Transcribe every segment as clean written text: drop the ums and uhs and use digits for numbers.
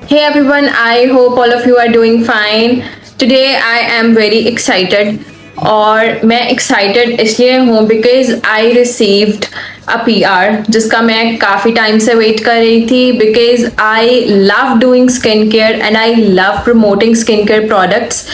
Hey everyone, I hope all of you are doing fine. Today I am very excited और मैं excited इसलिए हूँ because I received a PR जिसका मैं काफ़ी टाइम से वेट कर रही थी because I love doing skincare and I love promoting skincare products.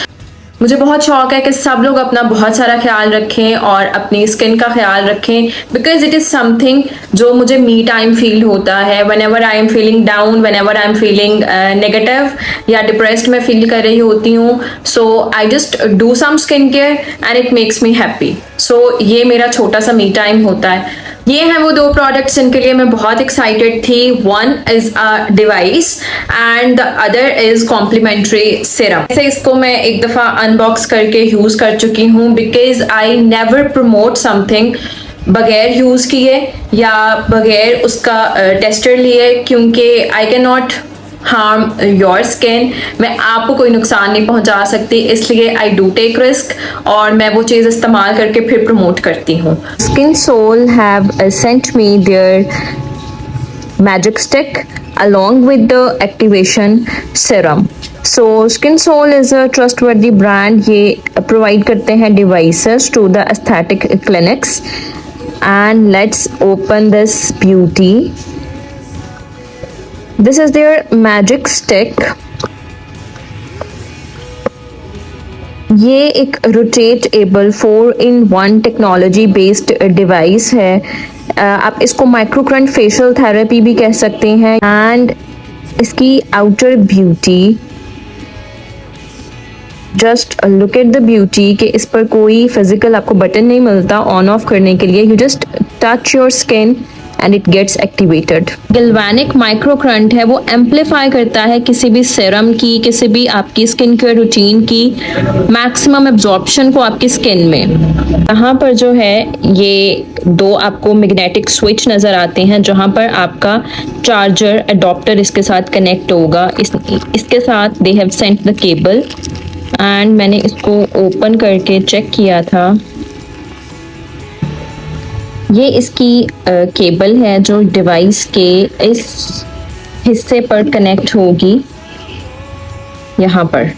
मुझे बहुत शौक है कि सब लोग अपना बहुत सारा ख्याल रखें और अपनी स्किन का ख्याल रखें बिकॉज इट इज़ समथिंग जो मुझे मी टाइम फील होता है whenever I am feeling down, whenever I am feeling negative या डिप्रेस्ड मैं फील कर रही होती हूँ. So I just do some skin care and it makes me happy. So ये मेरा छोटा सा मी टाइम होता है. ये हैं वो दो प्रोडक्ट्स जिनके लिए मैं बहुत एक्साइटेड थी. One is a device and the other is complimentary serum. ऐसे इसको मैं एक दफ़ा अनबॉक्स करके यूज़ कर चुकी हूँ because I never promote something बगैर यूज़ किए या बगैर उसका टेस्टर लिए क्योंकि I can not harm your skin. मैं आपको कोई नुकसान नहीं पहुंचा सकती इसलिए आई डू टेक रिस्क और मैं वो चीज़ इस्तेमाल करके फिर प्रमोट करती हूँ. Skin Soul have sent me their magic stick along with the activation serum. So Skin Soul is a trustworthy brand. ये provide करते हैं devices to the aesthetic clinics. And let's open this beauty. This is their magic stick. ये एक rotatable 4-in-1 technology based device है. आप इसको माइक्रोक्रंट facial therapy भी कह सकते हैं. एंड इसकी outer beauty, just look at the beauty कि इस पर कोई फिजिकल आपको बटन नहीं मिलता ऑन ऑफ करने के लिए. You just touch your skin and it gets activated. Galvanic microcurrent है वो एम्पलीफाई करता है किसी भी सेरम की, किसी भी आपकी स्किन केयर रूटीन की मैक्सिमम एब्जॉर्प्शन को आपकी स्किन में. यहाँ पर जो है ये दो आपको मैग्नेटिक स्विच नज़र आते हैं जहाँ पर आपका चार्जर अडॉप्टर इसके साथ कनेक्ट होगा. इसके साथ they have sent the cable and मैंने इसको ओपन करके चेक किया था. ये इसकी केबल है जो डिवाइस के इस हिस्से पर कनेक्ट होगी. यहाँ पर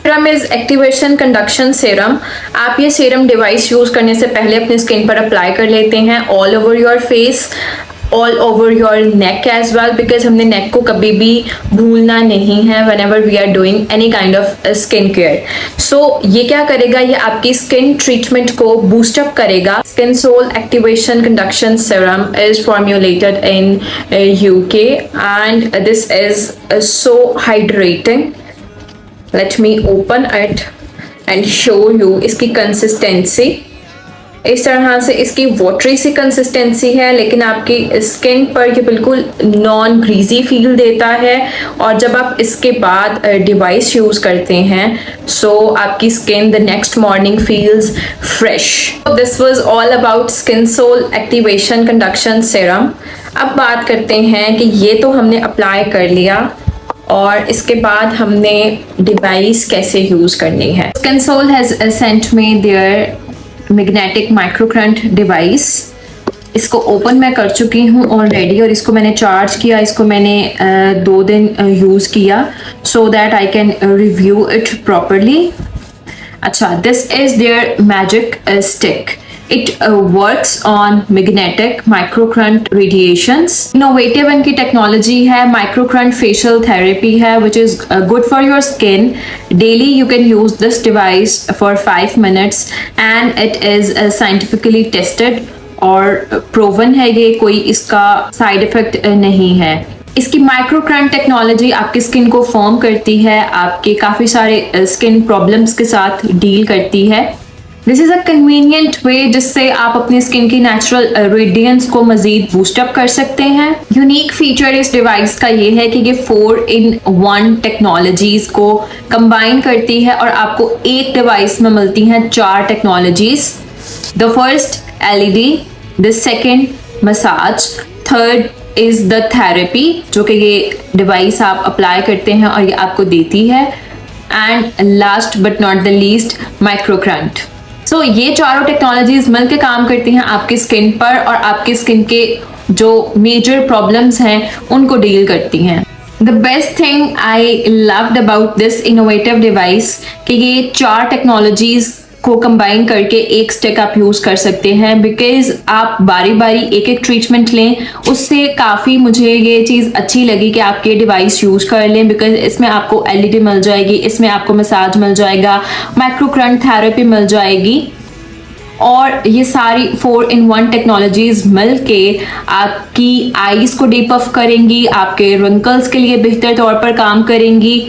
serum is activation conduction serum. आप ये सीरम डिवाइस यूज करने से पहले अपने स्किन पर अप्लाई कर लेते हैं all over your face, all over your neck as well because हमने नेक को कभी भी भूलना नहीं है whenever we are doing any kind of skin care. So ये क्या करेगा, ये आपकी स्किन ट्रीटमेंट को बूस्टअप करेगा. Skin soul activation conduction serum is formulated in UK and this is so hydrating. Let me open it and show you इसकी consistency. इस तरह से इसकी वाटरी सी कंसिस्टेंसी है लेकिन आपकी स्किन पर ये बिल्कुल नॉन ग्रीजी फील देता है. और जब आप इसके बाद डिवाइस यूज़ करते हैं सो आपकी skin the next morning feels fresh. This was all about Skin soul activation conduction serum. अब बात करते हैं कि ये तो हमने अप्लाई कर लिया और इसके बाद हमने डिवाइस कैसे यूज़ करनी है. Skin soul has sent me their magnetic microcurrent device. इसको ओपन मैं कर चुकी हूँ ऑलरेडी और इसको मैंने चार्ज किया. इसको मैंने 2 दिन यूज़ किया so that I can review it properly. अच्छा, this is their magic stick. It works on magnetic microcurrent radiations. Innovative इनकी टेक्नोलॉजी है. Microcurrent facial therapy है which is good for your skin. Daily you can use this device for 5 minutes and it is scientifically tested और proven है. ये कोई इसका side effect नहीं है. इसकी माइक्रोक्रंट टेक्नोलॉजी आपकी स्किन को फॉर्म करती है, आपके काफ़ी सारे स्किन प्रॉब्लम्स के साथ डील करती है. This is a convenient way जिससे आप अपनी स्किन की नेचुरल रेडियंस को मज़ीद बूस्टअप कर सकते हैं. यूनिक फीचर इस डिवाइस का ये है कि ये 4-in-1 टेक्नोलॉजीज़ को कंबाइन करती है और आपको एक डिवाइस में मिलती हैं 4 technologies. The first LED, the second massage, third is the therapy जो कि ये डिवाइस आप अप्लाई करते हैं और ये आपको देती है. And last but not the least microcurrent. So ये चारों टेक्नोलॉजीज मिलकर काम करती हैं आपकी स्किन पर और आपकी स्किन के जो मेजर प्रॉब्लम्स हैं उनको डील करती हैं। The best thing I loved about this innovative device कि ये 4 टेक्नोलॉजीज को कंबाइन करके एक स्टिक आप यूज कर सकते हैं, बिकॉज आप बारी बारी एक एक ट्रीटमेंट लें, उससे काफ़ी मुझे ये चीज़ अच्छी लगी कि आप ये डिवाइस यूज कर लें, बिकॉज इसमें आपको एलईडी मिल जाएगी, इसमें आपको मसाज मिल जाएगा, माइक्रोकरंट थेरेपी मिल जाएगी, और ये सारी 4-in-1 टेक्नोलॉजीज मिल के आपकी आईज को डीपअप करेंगी, आपके रिंकल्स के लिए बेहतर तौर पर काम करेंगी,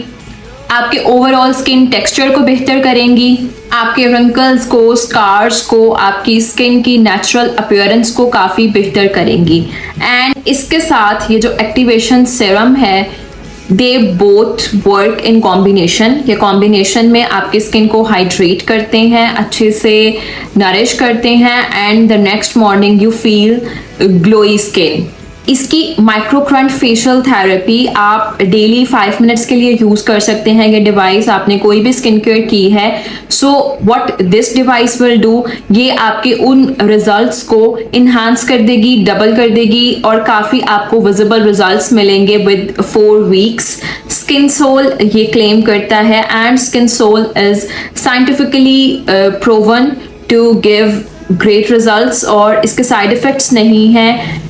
आपके ओवरऑल स्किन टेक्सचर को बेहतर करेंगी, आपके रिंकल्स को, स्कार्स को, आपकी स्किन की नेचुरल अपीयरेंस को काफ़ी बेहतर करेंगी। एंड इसके साथ ये जो एक्टिवेशन सीरम है, they both work in combination. ये कॉम्बिनेशन में आपकी स्किन को हाइड्रेट करते हैं, अच्छे से नरिश करते हैं, and the next morning you feel glowy skin. इसकी माइक्रोक्रंट फेशियल थेरेपी आप डेली 5 मिनट्स के लिए यूज कर सकते हैं। ये डिवाइस आपने कोई भी स्किन केयर की है, so what this device will do, ये आपके उन रिजल्ट्स को इन्हांस कर देगी, डबल कर देगी, और काफ़ी आपको विजिबल रिजल्ट्स मिलेंगे विद 4 वीक्स। स्किन सोल ये क्लेम करता है, and Skin Soul is scientifically proven to give great results, और इसके साइड इफेक्ट्स नहीं हैं।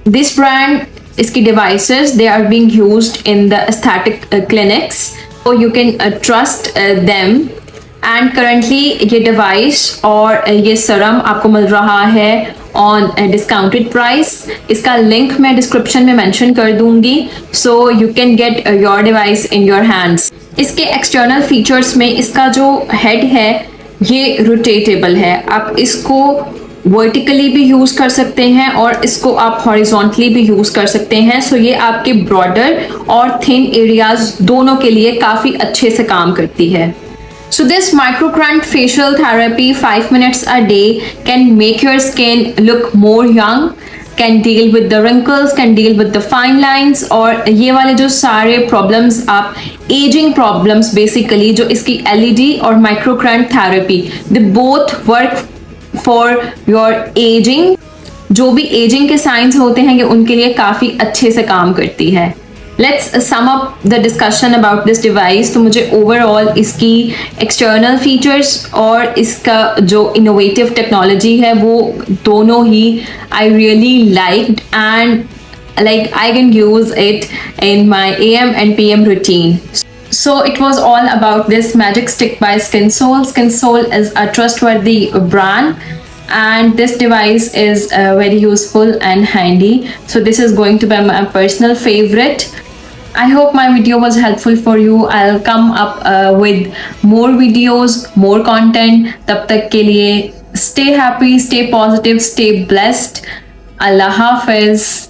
This brand, इसकी devices, they are being used in the aesthetic clinics, so you can trust them. And currently ये device और ये serum आपको मिल रहा है on a discounted price. इसका link मैं description में mention कर दूंगी, so you can get your device in your hands. इसके external features में इसका जो head है ये rotatable है, आप इसको वर्टिकली भी यूज कर सकते हैं और इसको आप हॉरिजॉन्टली भी यूज कर सकते हैं। सो ये आपके ब्रॉडर और थिन एरियाज दोनों के लिए काफी अच्छे से काम करती है। So this microcurrent facial therapy 5 minutes a day can make your skin look more young, can deal with the wrinkles, can deal with the fine lines, और ये वाले जो सारे problems आप aging problems basically जो इसकी LED और microcurrent therapy they both work for your ageing, जो भी एजिंग के साइंस होते हैं कि उनके लिए काफ़ी अच्छे से काम करती है। Let's sum up the discussion about this device. तो मुझे ओवरऑल इसकी एक्सटर्नल फीचर्स और इसका जो इनोवेटिव टेक्नोलॉजी है वो दोनों ही I really liked, and like I can use it in my AM and PM routine. So it was all about this magic stick by SkinSoul. SkinSoul is a trustworthy brand, and this device is very useful and handy. So this is going to be my personal favorite. I hope my video was helpful for you. I'll come up with more videos, more content. तब तक के लिए stay happy, stay positive, stay blessed. Allah Hafiz.